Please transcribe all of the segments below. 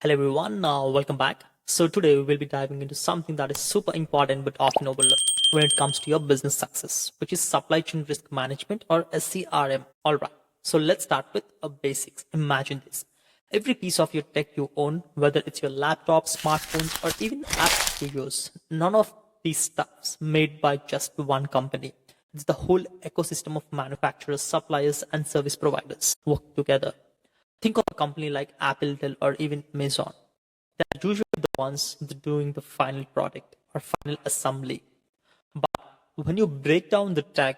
Hello everyone, welcome back. So today we will be diving into something that is super important but often overlooked when it comes to your business success, which is supply chain risk management or SCRM. Alright, so let's start with a basics. Imagine this. Every piece of your tech you own, whether it's your laptop, smartphones, or even apps you use, none of these stuffs made by just one company. It's the whole ecosystem of manufacturers, suppliers, and service providers work together. Think of a company like Apple, Dell, or even Amazon. They're usually the ones doing the final product or final assembly. But when you break down the tech,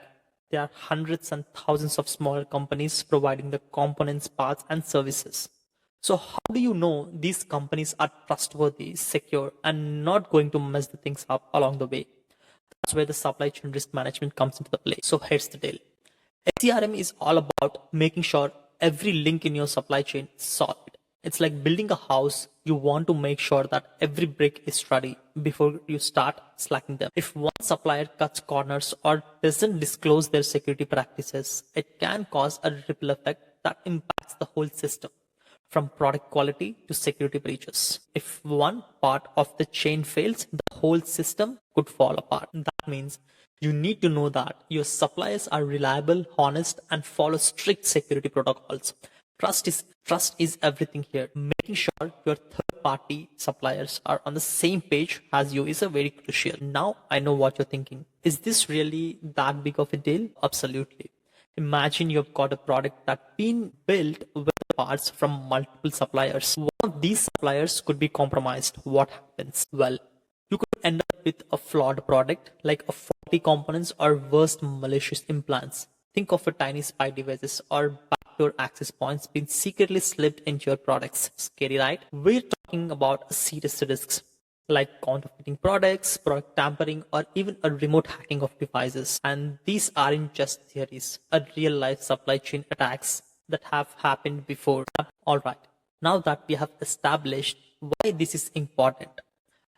there are hundreds and thousands of smaller companies providing the components, parts, and services. So how do you know these companies are trustworthy, secure, and not going to mess the things up along the way? That's where the supply chain risk management comes into the play. So here's the deal. SCRM is all about making sure every link in your supply chain is solid. It's like building a house. You want to make sure that every brick is ready before you start slacking them. If one supplier cuts corners or doesn't disclose their security practices, it can cause a ripple effect that impacts the whole system, from product quality to security breaches. If one part of the chain fails, the whole system could fall apart. That means you need to know that your suppliers are reliable, honest, and follow strict security protocols. Trust is everything here. Making sure your third-party suppliers are on the same page as you is a very crucial. Now I know what you're thinking. Is this really that big of a deal? Absolutely. Imagine you've got a product that's been built with parts from multiple suppliers. One of these suppliers could be compromised. What happens? Well, you could end up with a flawed product like a faulty components or worst malicious implants. Think of a tiny spy devices or backdoor access points being secretly slipped into your products. Scary, right? We're talking about serious risks like counterfeiting products, product tampering, or even a remote hacking of devices. And these aren't just theories, are real life supply chain attacks that have happened before. Alright, now that we have established why this is important,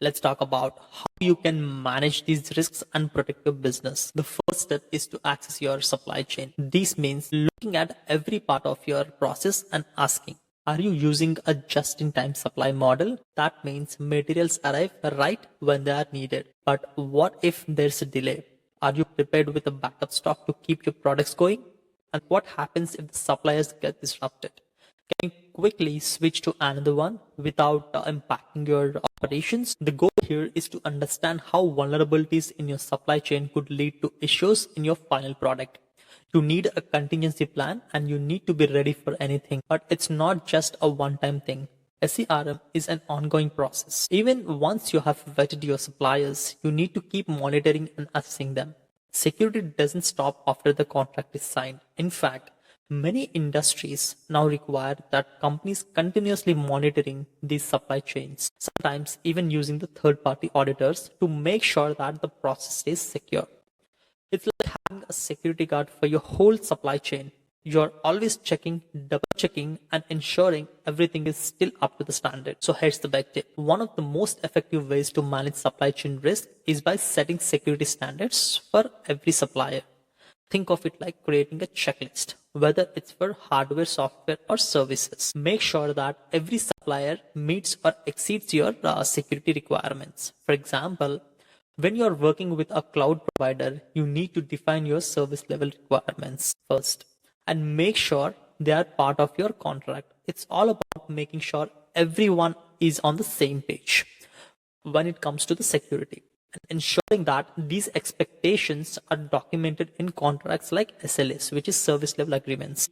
let's talk about how you can manage these risks and protect your business. The first step is to access your supply chain. This means looking at every part of your process and asking, are you using a just-in-time supply model? That means materials arrive right when they are needed. But what if there's a delay? Are you prepared with a backup stock to keep your products going? And what happens if the suppliers get disrupted? Can you quickly switch to another one without impacting your operations? The goal here is to understand how vulnerabilities in your supply chain could lead to issues in your final product. You need a contingency plan and you need to be ready for anything. But it's not just a one-time thing. SCRM is an ongoing process. Even once you have vetted your suppliers, you need to keep monitoring and assessing them. Security doesn't stop after the contract is signed. In fact, many industries now require that companies continuously monitoring these supply chains, sometimes even using the third-party auditors to make sure that the process stays secure. It's like having a security guard for your whole supply chain. You're always checking, double checking, and ensuring everything is still up to the standard. So here's the big tip. One of the most effective ways to manage supply chain risk is by setting security standards for every supplier. Think of it like creating a checklist, whether it's for hardware, software, or services. Make sure that every supplier meets or exceeds your security requirements. For example, when you're working with a cloud provider, you need to define your service level requirements first and make sure they are part of your contract. It's all about making sure everyone is on the same page when it comes to the security and ensuring that these expectations are documented in contracts like SLAs, which is service level agreements.